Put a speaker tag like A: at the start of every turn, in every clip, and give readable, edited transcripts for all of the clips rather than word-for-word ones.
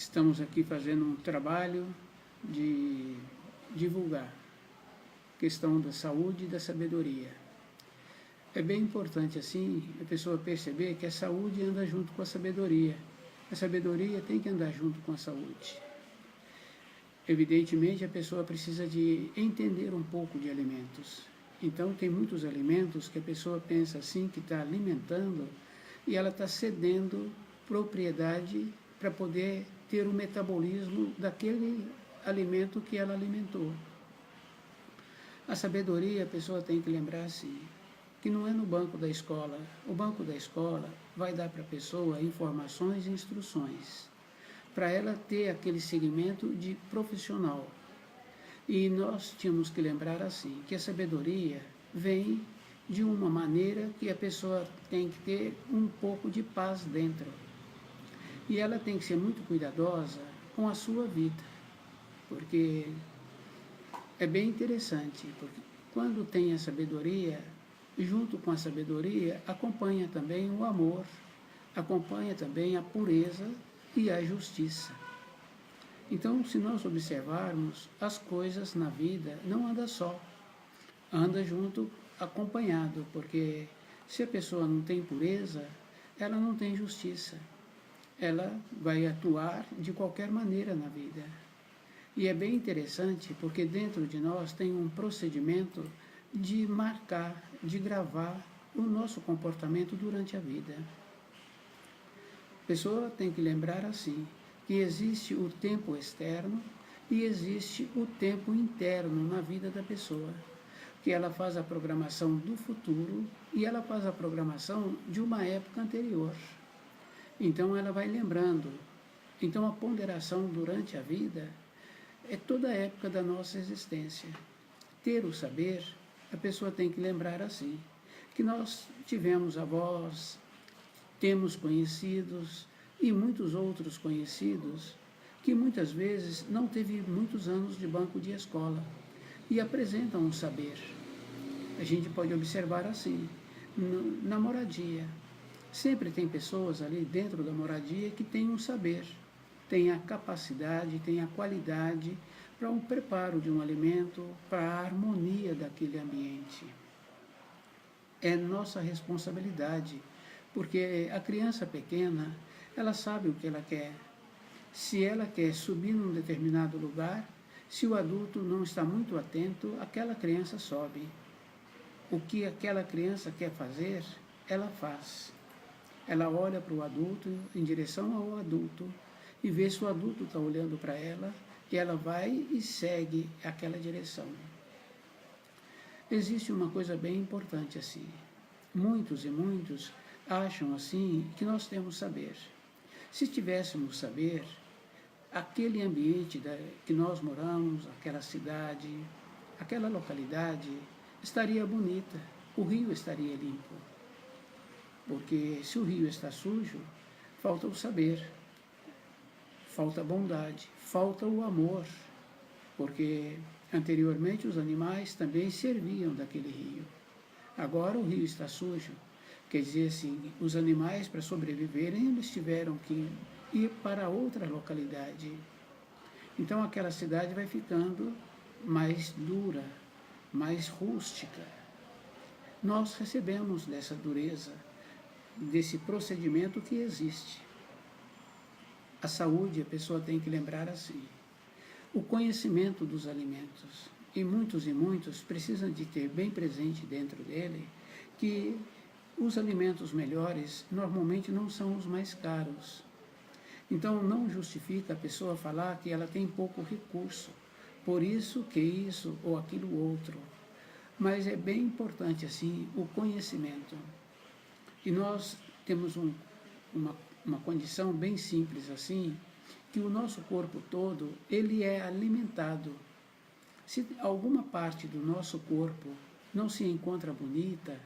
A: Estamos aqui fazendo um trabalho de divulgar a questão da saúde e da sabedoria. É bem importante assim a pessoa perceber que a saúde anda junto com a sabedoria. A sabedoria tem que andar junto com a saúde. Evidentemente a pessoa precisa de entender um pouco de alimentos. Então tem muitos alimentos que a pessoa pensa assim que está alimentando e ela está cedendo propriedade para poder ter o metabolismo daquele alimento que ela alimentou. A sabedoria a pessoa tem que lembrar assim, que não é no banco da escola. O banco da escola vai dar para a pessoa informações e instruções, para ela ter aquele segmento de profissional. E nós tínhamos que lembrar assim, que a sabedoria vem de uma maneira que a pessoa tem que ter um pouco de paz dentro. E ela tem que ser muito cuidadosa com a sua vida, porque é bem interessante, porque quando tem a sabedoria, junto com a sabedoria, acompanha também o amor, acompanha também a pureza e a justiça. Então, se nós observarmos, as coisas na vida não andam só, anda junto, acompanhado, porque se a pessoa não tem pureza, ela não tem justiça. Ela vai atuar de qualquer maneira na vida. E é bem interessante porque dentro de nós tem um procedimento de marcar, de gravar o nosso comportamento durante a vida. A pessoa tem que lembrar assim, que existe o tempo externo e existe o tempo interno na vida da pessoa. Que ela faz a programação do futuro e ela faz a programação de uma época anterior. Então ela vai lembrando. Então a ponderação durante a vida é toda a época da nossa existência. Ter o saber, a pessoa tem que lembrar assim, que nós tivemos avós, temos conhecidos e muitos outros conhecidos que muitas vezes não teve muitos anos de banco de escola e apresentam um saber. A gente pode observar assim, na moradia. Sempre tem pessoas ali dentro da moradia que têm um saber, têm a capacidade, têm a qualidade para um preparo de um alimento, para a harmonia daquele ambiente. É nossa responsabilidade, porque a criança pequena, ela sabe o que ela quer. Se ela quer subir num determinado lugar, se o adulto não está muito atento, aquela criança sobe. O que aquela criança quer fazer, ela faz. Ela olha para o adulto, em direção ao adulto, e vê se o adulto está olhando para ela, e ela vai e segue aquela direção. Existe uma coisa bem importante assim. Muitos e muitos acham assim que nós temos saber. Se tivéssemos saber, aquele ambiente que nós moramos, aquela cidade, aquela localidade, estaria bonita, o rio estaria limpo. Porque se o rio está sujo, falta o saber, falta a bondade, falta o amor, porque anteriormente os animais também serviam daquele rio. Agora o rio está sujo, quer dizer assim, os animais para sobreviverem eles tiveram que ir para outra localidade. Então aquela cidade vai ficando mais dura, mais rústica. Nós recebemos dessa dureza, desse procedimento que existe. A saúde, a pessoa tem que lembrar assim, o conhecimento dos alimentos. E muitos precisam de ter bem presente dentro dele que os alimentos melhores normalmente não são os mais caros. Então não justifica a pessoa falar que ela tem pouco recurso, por isso que isso ou aquilo outro. Mas é bem importante assim o conhecimento. E nós temos uma condição bem simples assim, que o nosso corpo todo, ele é alimentado. Se alguma parte do nosso corpo não se encontra bonita,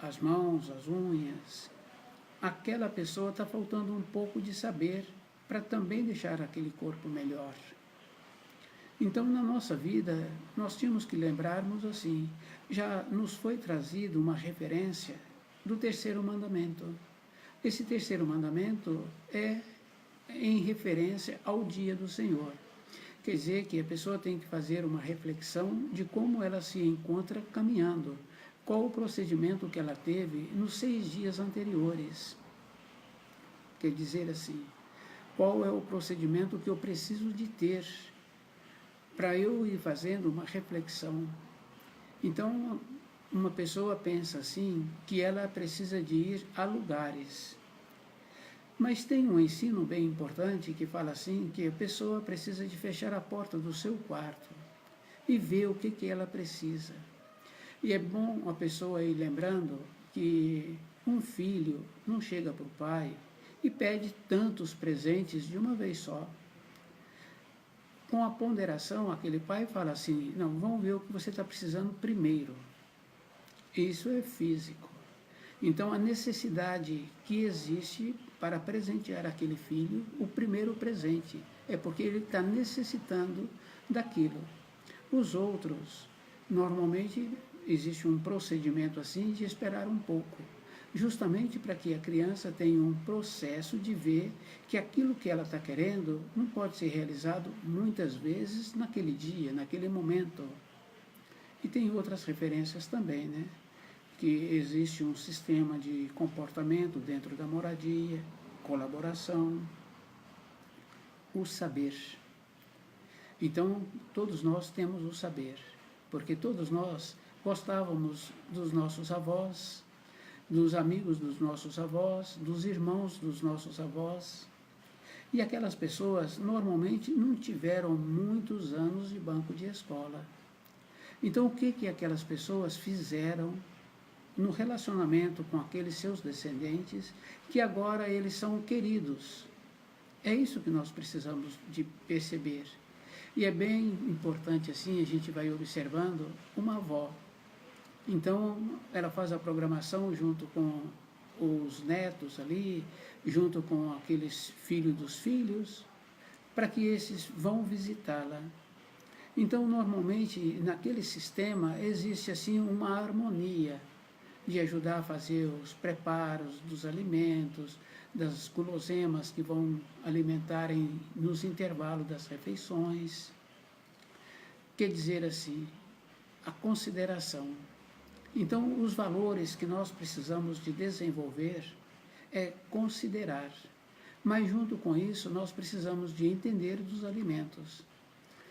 A: as mãos, as unhas, aquela pessoa está faltando um pouco de saber para também deixar aquele corpo melhor. Então, na nossa vida, nós tínhamos que lembrarmos assim, já nos foi trazido uma referência do terceiro mandamento. Esse terceiro mandamento é em referência ao dia do Senhor. Quer dizer que a pessoa tem que fazer uma reflexão de como ela se encontra caminhando, qual o procedimento que ela teve nos 6 dias anteriores. Quer dizer assim, qual é o procedimento que eu preciso de ter para eu ir fazendo uma reflexão. Então, uma pessoa pensa assim, que ela precisa de ir a lugares. Mas tem um ensino bem importante que fala assim, que a pessoa precisa de fechar a porta do seu quarto e ver o que ela precisa. E é bom a pessoa ir lembrando que um filho não chega para o pai e pede tantos presentes de uma vez só. Com a ponderação, aquele pai fala assim, não, vamos ver o que você está precisando primeiro. Isso é físico. Então, a necessidade que existe para presentear aquele filho, o primeiro presente, é porque ele está necessitando daquilo. Os outros, normalmente, existe um procedimento assim de esperar um pouco, justamente para que a criança tenha um processo de ver que aquilo que ela está querendo não pode ser realizado muitas vezes naquele dia, naquele momento. E tem outras referências também, né? Que existe um sistema de comportamento dentro da moradia, colaboração, o saber. Então, todos nós temos o saber, porque todos nós gostávamos dos nossos avós, dos amigos dos nossos avós, dos irmãos dos nossos avós. E aquelas pessoas normalmente não tiveram muitos anos de banco de escola. Então, o que aquelas pessoas fizeram no relacionamento com aqueles seus descendentes, que agora eles são queridos? É isso que nós precisamos de perceber. E é bem importante assim, a gente vai observando uma avó. Então, ela faz a programação junto com os netos ali, junto com aqueles filhos dos filhos, para que esses vão visitá-la. Então, normalmente, naquele sistema, existe assim uma harmonia de ajudar a fazer os preparos dos alimentos, das guloseimas que vão alimentarem nos intervalos das refeições. Quer dizer assim, a consideração. Então, os valores que nós precisamos de desenvolver é considerar. Mas, junto com isso, nós precisamos de entender dos alimentos.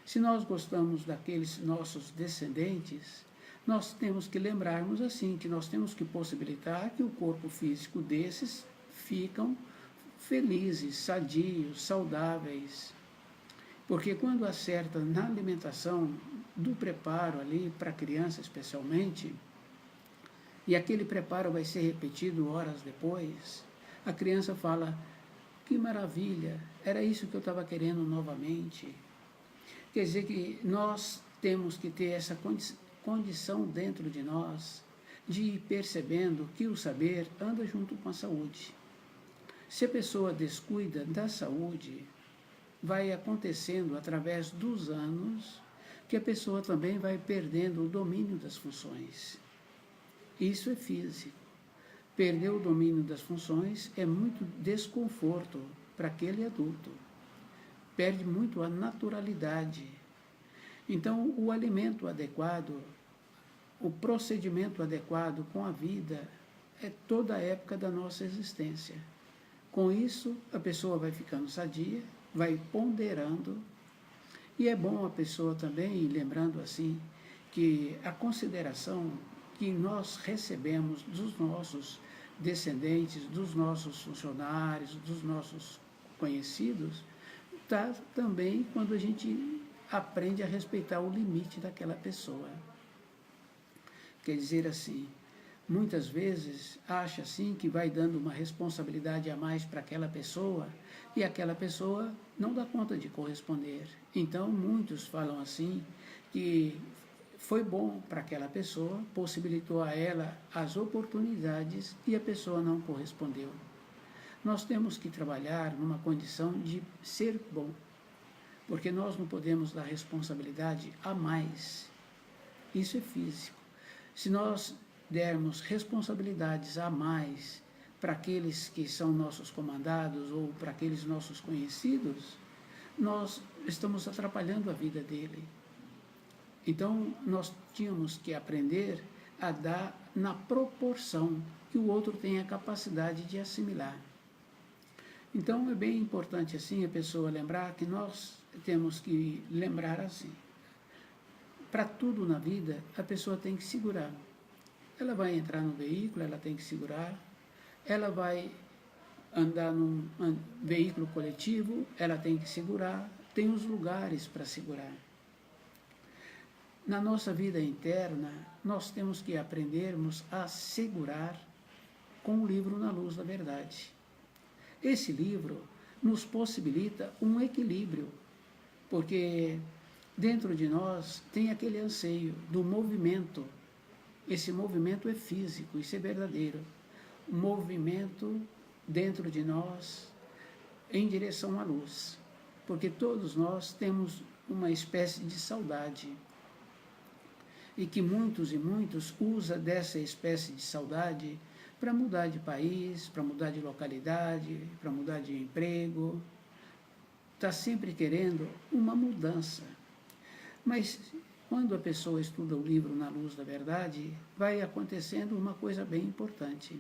A: Se nós gostamos daqueles nossos descendentes, nós temos que lembrarmos assim, que nós temos que possibilitar que o corpo físico desses ficam felizes, sadios, saudáveis. Porque quando acerta na alimentação, do preparo ali, para a criança especialmente, e aquele preparo vai ser repetido horas depois, a criança fala, que maravilha, era isso que eu estava querendo novamente. Quer dizer que nós temos que ter essa condição dentro de nós de ir percebendo que o saber anda junto com a saúde. Se a pessoa descuida da saúde, vai acontecendo através dos anos que a pessoa também vai perdendo o domínio das funções. Isso é físico. Perder o domínio das funções é muito desconforto para aquele adulto. Perde muito a naturalidade. Então, o alimento adequado, o procedimento adequado com a vida é toda a época da nossa existência. Com isso, a pessoa vai ficando sadia, vai ponderando, e é bom a pessoa também ir lembrando assim, que a consideração que nós recebemos dos nossos descendentes, dos nossos funcionários, dos nossos conhecidos, está também quando a gente aprende a respeitar o limite daquela pessoa. Quer dizer assim, muitas vezes acha assim que vai dando uma responsabilidade a mais para aquela pessoa e aquela pessoa não dá conta de corresponder. Então, muitos falam assim que foi bom para aquela pessoa, possibilitou a ela as oportunidades e a pessoa não correspondeu. Nós temos que trabalhar numa condição de ser bom, porque nós não podemos dar responsabilidade a mais. Isso é físico. Se nós dermos responsabilidades a mais para aqueles que são nossos comandados ou para aqueles nossos conhecidos, nós estamos atrapalhando a vida dele. Então, nós tínhamos que aprender a dar na proporção que o outro tem a capacidade de assimilar. Então, é bem importante assim a pessoa lembrar que nós temos que lembrar assim. Para tudo na vida, a pessoa tem que segurar. Ela vai entrar no veículo, ela tem que segurar. Ela vai andar num veículo coletivo, ela tem que segurar. Tem os lugares para segurar. Na nossa vida interna, nós temos que aprendermos a segurar com o livro Na Luz da Verdade. Esse livro nos possibilita um equilíbrio, porque dentro de nós tem aquele anseio do movimento. Esse movimento é físico, isso é verdadeiro. O movimento dentro de nós em direção à luz, porque todos nós temos uma espécie de saudade, e que muitos e muitos usam dessa espécie de saudade para mudar de país, para mudar de localidade, para mudar de emprego. Está sempre querendo uma mudança. Mas quando a pessoa estuda o livro Na Luz da Verdade, vai acontecendo uma coisa bem importante.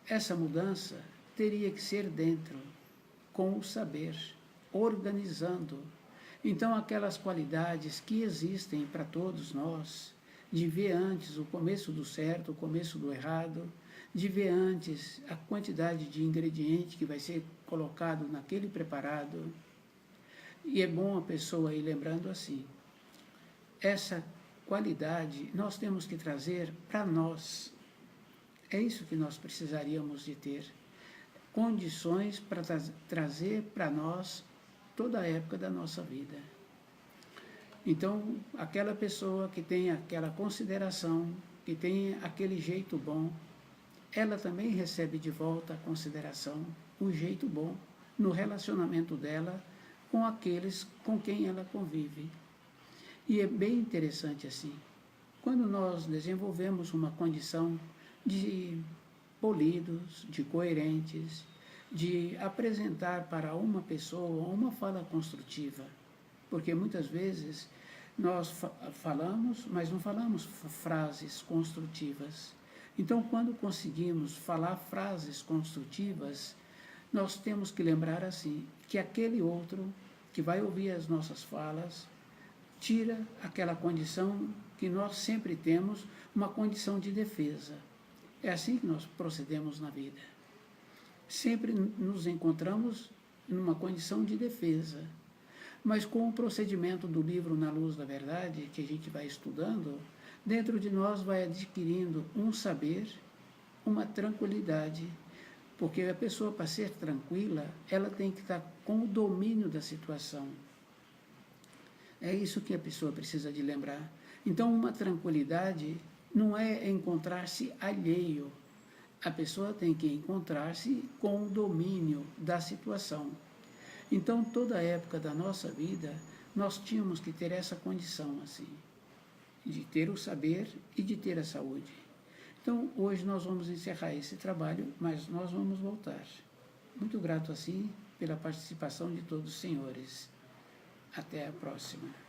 A: Essa mudança teria que ser dentro, com o saber, organizando. Então, aquelas qualidades que existem para todos nós, de ver antes o começo do certo, o começo do errado, de ver antes a quantidade de ingrediente que vai ser colocado naquele preparado. E é bom a pessoa ir lembrando assim, essa qualidade nós temos que trazer para nós. É isso que nós precisaríamos de ter, condições para trazer para nós toda a época da nossa vida. Então, aquela pessoa que tem aquela consideração, que tem aquele jeito bom, ela também recebe de volta a consideração, o jeito bom, no relacionamento dela com aqueles com quem ela convive. E é bem interessante assim, quando nós desenvolvemos uma condição de polidos, de coerentes, de apresentar para uma pessoa uma fala construtiva, porque muitas vezes nós falamos, mas não falamos frases construtivas. Então, quando conseguimos falar frases construtivas, nós temos que lembrar assim, que aquele outro que vai ouvir as nossas falas, tira aquela condição que nós sempre temos, uma condição de defesa. É assim que nós procedemos na vida. Sempre nos encontramos numa condição de defesa. Mas com o procedimento do livro Na Luz da Verdade, que a gente vai estudando, dentro de nós vai adquirindo um saber, uma tranquilidade, porque a pessoa, para ser tranquila, ela tem que estar com o domínio da situação. É isso que a pessoa precisa de lembrar. Então, uma tranquilidade não é encontrar-se alheio. A pessoa tem que encontrar-se com o domínio da situação. Então, toda a época da nossa vida, nós tínhamos que ter essa condição, assim, de ter o saber e de ter a saúde. Então, hoje nós vamos encerrar esse trabalho, mas nós vamos voltar. Muito grato, assim, pela participação de todos os senhores. Até a próxima.